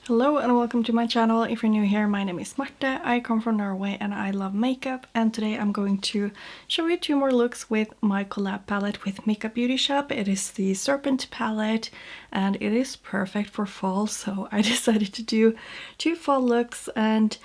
Hello and welcome to my channel. If you're new here, my name is Marte. I come from Norway and I love makeup, and today I'm going to show you two more looks with my collab palette with Micka Beauty Shop. It is the Serpent palette and it is perfect for fall, so I decided to do two fall looks and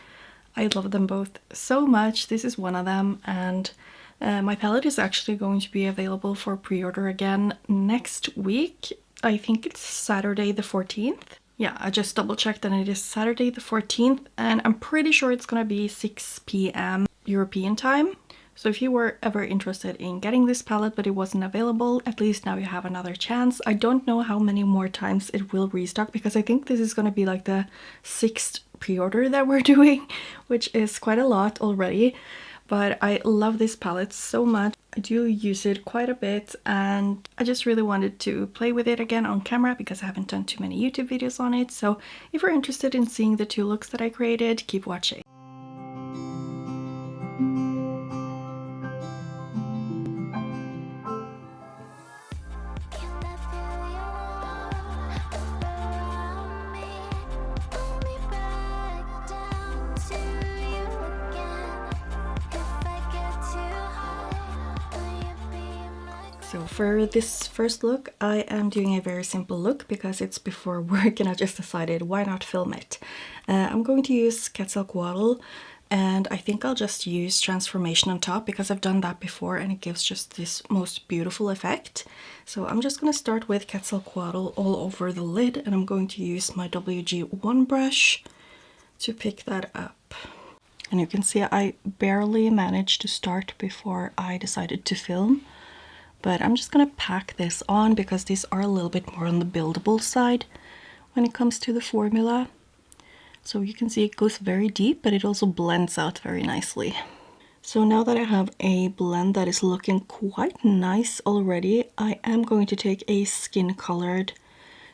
I love them both so much. This is one of them, and my palette is actually going to be available for pre-order again next week. I think it's Saturday the 14th. Yeah, I just double checked and it is Saturday the 14th, and I'm pretty sure it's gonna be 6 p.m. European time. So if you were ever interested in getting this palette but it wasn't available, at least now you have another chance. I don't know how many more times it will restock because I think this is gonna be like the 6th pre-order that we're doing, which is quite a lot already. But I love this palette so much. I do use it quite a bit and I just really wanted to play with it again on camera because I haven't done too many YouTube videos on it. So if you're interested in seeing the two looks that I created, keep watching. So for this first look, I am doing a very simple look because it's before work and I just decided why not film it. I'm going to use Quetzalcoatl, and I think I'll just use transformation on top because I've done that before and it gives just this most beautiful effect. So I'm just going to start with Quetzalcoatl all over the lid, and I'm going to use my WG1 brush to pick that up. And you can see I barely managed to start before I decided to film. But I'm just gonna pack this on because these are a little bit more on the buildable side when it comes to the formula. So you can see it goes very deep, but it also blends out very nicely. So now that I have a blend that is looking quite nice already, I am going to take a skin colored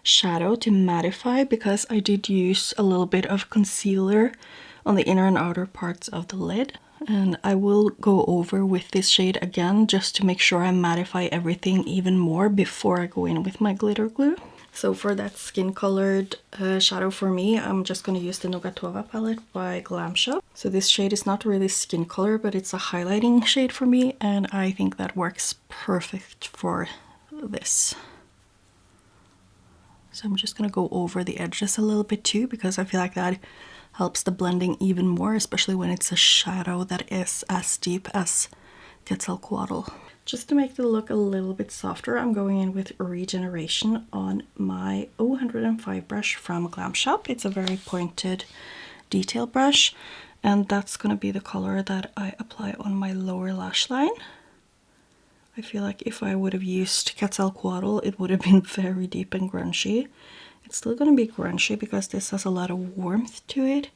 shadow to mattify because I did use a little bit of concealer on the inner and outer parts of the lid. And I will go over with this shade again just to make sure I mattify everything even more before I go in with my glitter glue. So for that skin colored shadow for me, I'm just going to use the Nougatova palette by Glam Shop. So this shade is not really skin color, but it's a highlighting shade for me, and I think that works perfect for this. So I'm just going to go over the edges a little bit too because I feel like that helps the blending even more, especially when it's a shadow that is as deep as Quetzalcoatl. Just to make the look a little bit softer, I'm going in with Regeneration on my 0-105 brush from Glam Shop. It's a very pointed detail brush, and that's going to be the color that I apply on my lower lash line. I feel like if I would have used Quetzalcoatl, it would have been very deep and grungy. It's still going to be grungy because this has a lot of warmth to it,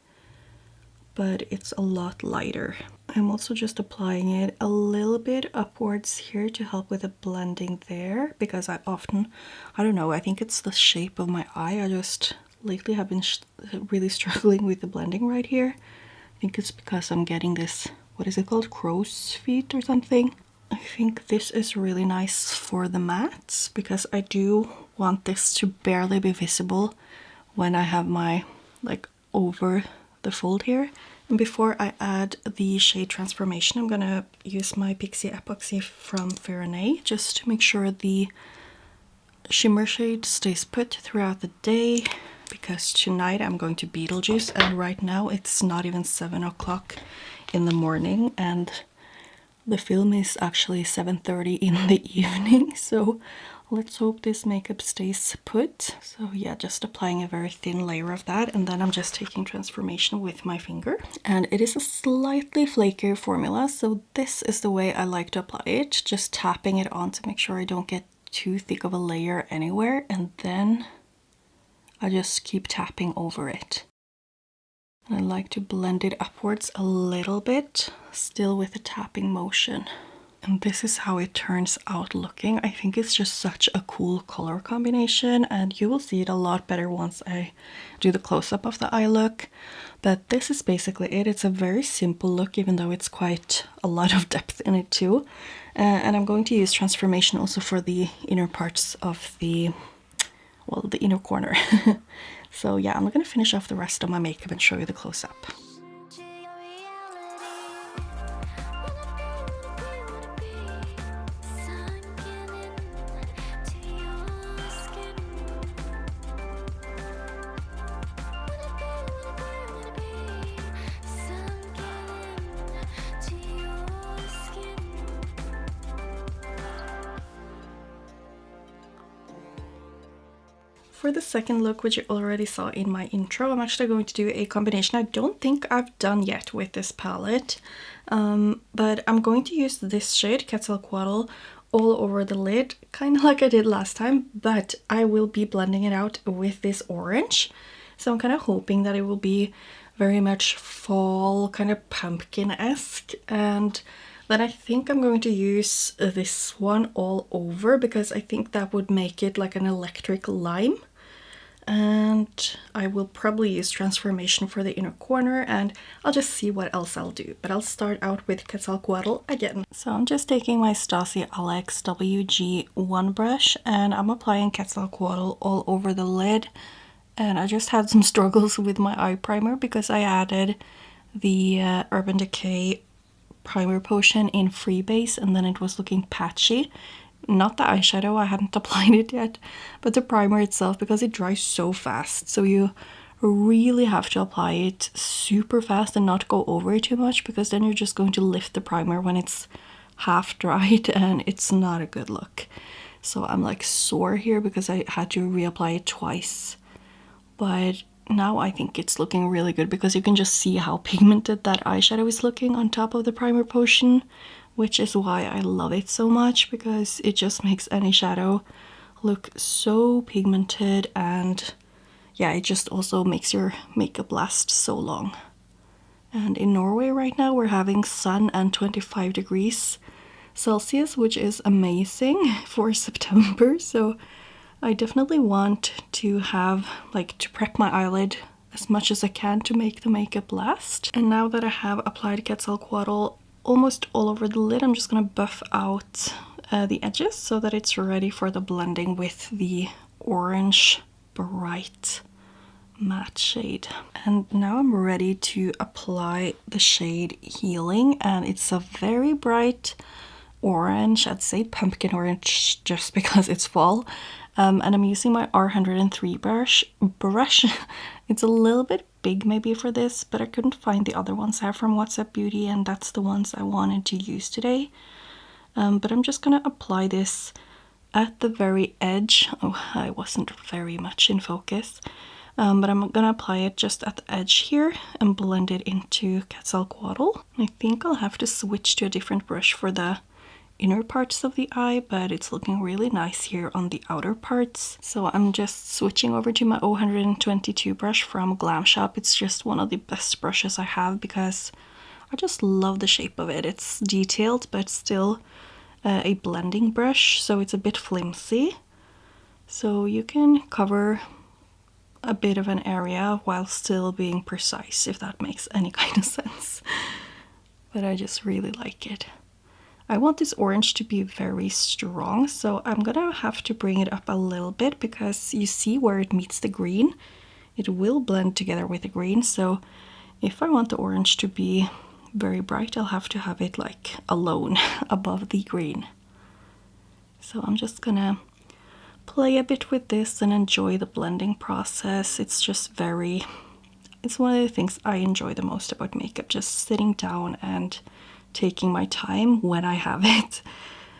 but it's a lot lighter. I'm also just applying it a little bit upwards here to help with the blending there because I don't know, I think it's the shape of my eye. I just lately have been really struggling with the blending right here. I think it's because I'm getting this, what is it called, crow's feet or something. I think this is really nice for the mattes because I do want this to barely be visible when I have my, like, over the fold here. And before I add the shade transformation, I'm gonna use my Pixie Epoxy from Fair&A just to make sure the shimmer shade stays put throughout the day, because tonight I'm going to Beetlejuice and right now it's not even 7 o'clock in the morning and the film is actually 7:30 in the evening, so let's hope this makeup stays put. So yeah, just applying a very thin layer of that, and then I'm just taking transformation with my finger. And it is a slightly flakier formula, so this is the way I like to apply it, just tapping it on to make sure I don't get too thick of a layer anywhere, and then I just keep tapping over it. I like to blend it upwards a little bit, still with a tapping motion. And this is how it turns out looking. I think it's just such a cool color combination, and you will see it a lot better once I do the close-up of the eye look. But this is basically it. It's a very simple look, even though it's quite a lot of depth in it too. And I'm going to use transformation also for the inner parts of the, well, the inner corner. So yeah, I'm gonna finish off the rest of my makeup and show you the close-up. For the second look, which you already saw in my intro, I'm actually going to do a combination I don't think I've done yet with this palette. But I'm going to use this shade, Quetzalcoatl, all over the lid, kind of like I did last time, but I will be blending it out with this orange. So I'm kind of hoping that it will be very much fall, kind of pumpkin-esque, and then I think I'm going to use this one all over because I think that would make it like an electric lime. And I will probably use Transformation for the inner corner, and I'll just see what else I'll do. But I'll start out with Quetzalcoatl again. So I'm just taking my Stasi Alex WG1 brush and I'm applying Quetzalcoatl all over the lid. And I just had some struggles with my eye primer because I added the Urban Decay primer potion in Freebase and then it was looking patchy. Not the eyeshadow, I hadn't applied it yet, but the primer itself, because it dries so fast. So you really have to apply it super fast and not go over it too much, because then you're just going to lift the primer when it's half dried and it's not a good look. So I'm like sore here because I had to reapply it twice. But now I think it's looking really good because you can just see how pigmented that eyeshadow is looking on top of the primer potion, which is why I love it so much, because it just makes any shadow look so pigmented, and yeah, it just also makes your makeup last so long. And in Norway right now we're having sun and 25 degrees Celsius, which is amazing for September, so I definitely want to have, like, to prep my eyelid as much as I can to make the makeup last. And now that I have applied Quetzalcoatl almost all over the lid, I'm just gonna buff out the edges so that it's ready for the blending with the orange bright matte shade. And now I'm ready to apply the shade Healing, and it's a very bright orange. I'd say pumpkin orange just because it's fall. And I'm using my R103 brush. It's a little bit big maybe for this, but I couldn't find the other ones I have from WhatsApp Beauty, and that's the ones I wanted to use today. But I'm just gonna apply this at the very edge. Oh, I wasn't very much in focus. But I'm gonna apply it just at the edge here and blend it into Quetzalcoatl. I think I'll have to switch to a different brush for the inner parts of the eye, but it's looking really nice here on the outer parts. So I'm just switching over to my 0122 brush from Glam Shop. It's just one of the best brushes I have because I just love the shape of it. It's detailed but still a blending brush, so it's a bit flimsy. So you can cover a bit of an area while still being precise, if that makes any kind of sense. But I just really like it. I want this orange to be very strong, so I'm gonna have to bring it up a little bit because you see where it meets the green. It will blend together with the green, so if I want the orange to be very bright, I'll have to have it like alone above the green. So I'm just gonna play a bit with this and enjoy the blending process. It's one of the things I enjoy the most about makeup, just sitting down and taking my time when I have it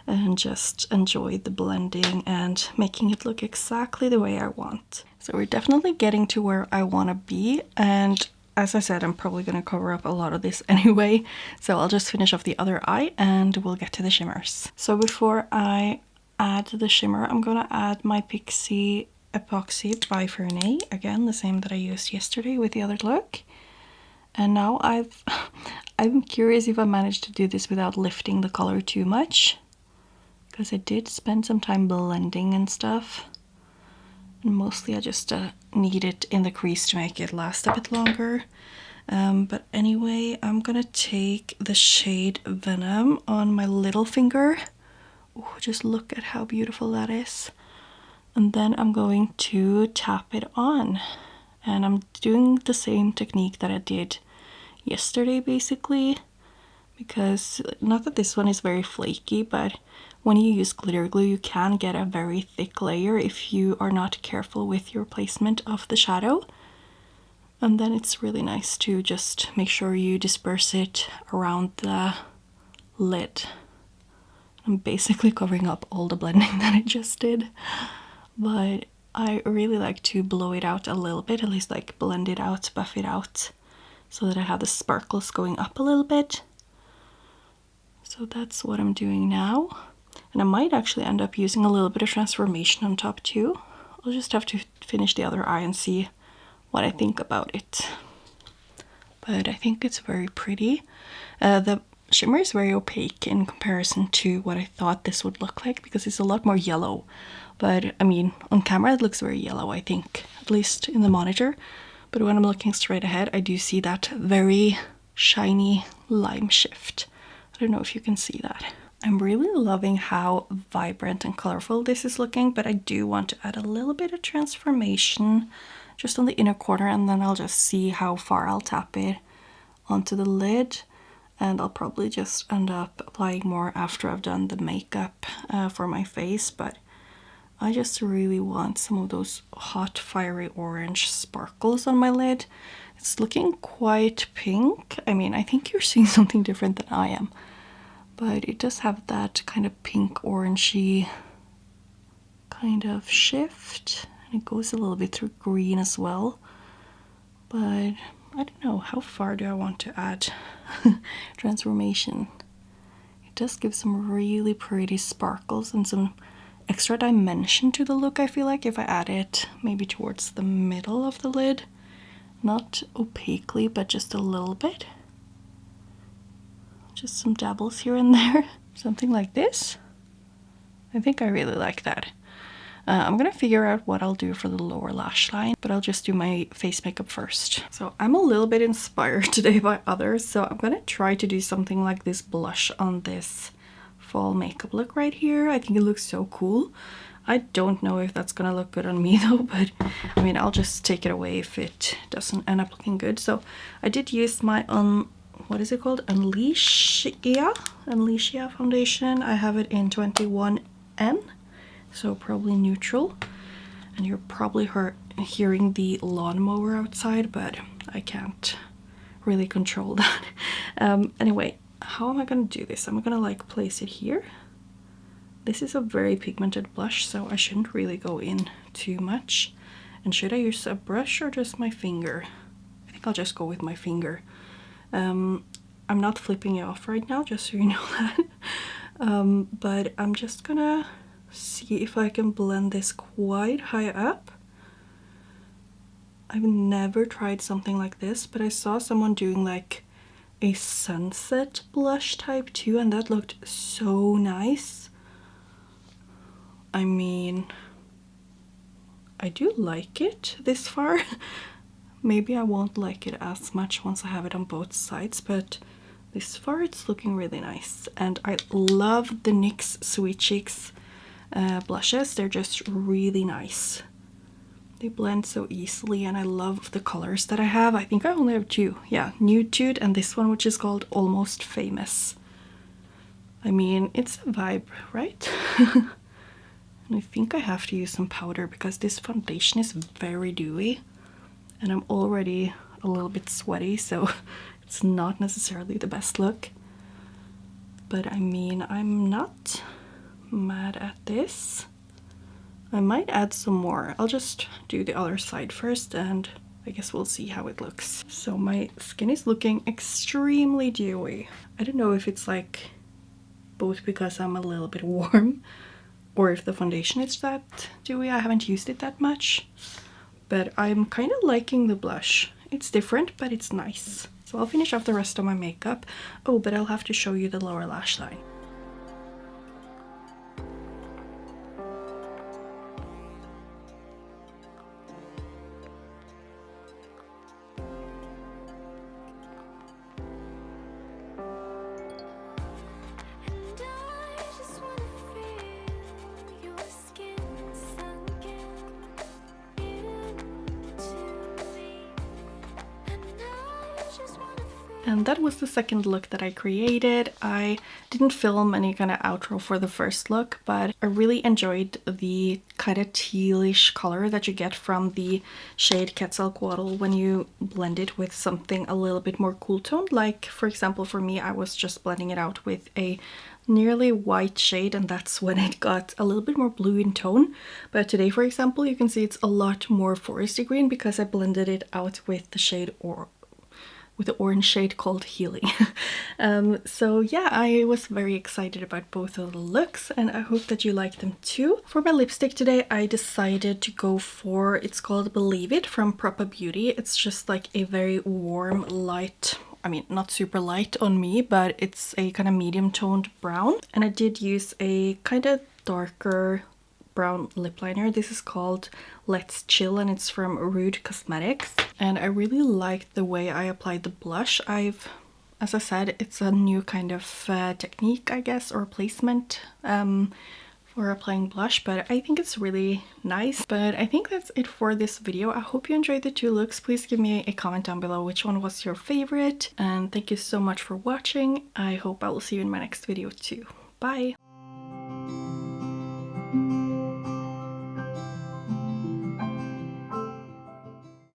and just enjoy the blending and making it look exactly the way I want. So we're definitely getting to where I want to be, and as I said, I'm probably going to cover up a lot of this anyway, so I'll just finish off the other eye and we'll get to the shimmers. So before I add the shimmer, I'm going to add my Pixie Epoxy by Fernet, again the same that I used yesterday with the other look. And now I'm curious if I managed to do this without lifting the color too much, because I did spend some time blending and stuff. And mostly I just need it in the crease to make it last a bit longer. But anyway, I'm gonna take the shade Venom on my little finger. Oh, just look at how beautiful that is. And then I'm going to tap it on. And I'm doing the same technique that I did yesterday basically, because not that this one is very flaky, but when you use glitter glue you can get a very thick layer if you are not careful with your placement of the shadow. And then it's really nice to just make sure you disperse it around the lid. I'm basically covering up all the blending that I just did, but I really like to blow it out a little bit, at least like blend it out, buff it out, so that I have the sparkles going up a little bit. So that's what I'm doing now. And I might actually end up using a little bit of transformation on top too. I'll just have to finish the other eye and see what I think about it. But I think it's very pretty. The shimmer is very opaque in comparison to what I thought this would look like, because it's a lot more yellow. But I mean, on camera it looks very yellow, I think, at least in the monitor. But when I'm looking straight ahead, I do see that very shiny lime shift. I don't know if you can see that. I'm really loving how vibrant and colorful this is looking, but I do want to add a little bit of transformation just on the inner corner, and then I'll just see how far I'll tap it onto the lid. And I'll probably just end up applying more after I've done the makeup for my face, but I just really want some of those hot fiery orange sparkles on my lid. It's looking quite pink. I mean, I think you're seeing something different than I am, but it does have that kind of pink orangey kind of shift. And it goes a little bit through green as well, but I don't know, how far do I want to add transformation? It does give some really pretty sparkles and some extra dimension to the look, I feel like, if I add it maybe towards the middle of the lid. Not opaquely, but just a little bit. Just some dabbles here and there. Something like this. I think I really like that. I'm gonna figure out what I'll do for the lower lash line, but I'll just do my face makeup first. So I'm a little bit inspired today by others, so I'm gonna try to do something like this blush on this fall makeup look right here. I think it looks so cool. I don't know if that's gonna look good on me though, but I mean, I'll just take it away if it doesn't end up looking good. So I did use my what is it called? Unleashia foundation. I have it in 21N. So probably neutral, and you're probably hearing the lawnmower outside, but I can't really control that. Anyway, how am I gonna do this? I'm gonna like place it here. This is a very pigmented blush, so I shouldn't really go in too much. And should I use a brush or just my finger? I think I'll just go with my finger. I'm not flipping you off right now, just so you know that. But I'm just gonna see if I can blend this quite high up. I've never tried something like this, but I saw someone doing like a sunset blush type too, and that looked so nice. I mean, I do like it this far. Maybe I won't like it as much once I have it on both sides, but this far it's looking really nice. And I love the NYX Sweet Cheeks blushes. They're just really nice. They blend so easily, and I love the colors that I have. I think I only have two. Yeah, Nude Tude and this one, which is called Almost Famous. I mean, it's a vibe, right? And I think I have to use some powder because this foundation is very dewy, and I'm already a little bit sweaty, so it's not necessarily the best look. But I mean, I'm not mad at this. I might add some more. I'll just do the other side first, and I guess we'll see how it looks. So my skin is looking extremely dewy. I don't know if it's like both because I'm a little bit warm or if the foundation is that dewy. I haven't used it that much, but I'm kind of liking the blush. It's different, but it's nice. So I'll finish off the rest of my makeup. Oh, but I'll have to show you the lower lash line. And that was the second look that I created. I didn't film any kind of outro for the first look, but I really enjoyed the kind of tealish color that you get from the shade Quetzalcoatl when you blend it with something a little bit more cool toned. Like, for example, for me, I was just blending it out with a nearly white shade, and that's when it got a little bit more blue in tone. But today, for example, you can see it's a lot more foresty green because I blended it out with the shade with the orange shade called Healing. So yeah, I was very excited about both of the looks, and I hope that you like them too. For my lipstick today, I decided to go for, it's called Believe It from Propa Beauty. It's just like a very warm, light, I mean, not super light on me, but it's a kind of medium toned brown. And I did use a kind of darker brown lip liner. This is called Let's Chill, and it's from Rude Cosmetics. And I really liked the way I applied the blush. As I said, it's a new kind of technique, I guess, or placement for applying blush, but I think it's really nice. But I think that's it for this video. I hope you enjoyed the two looks. Please give me a comment down below which one was your favorite, and thank you so much for watching. I hope I will see you in my next video too. Bye!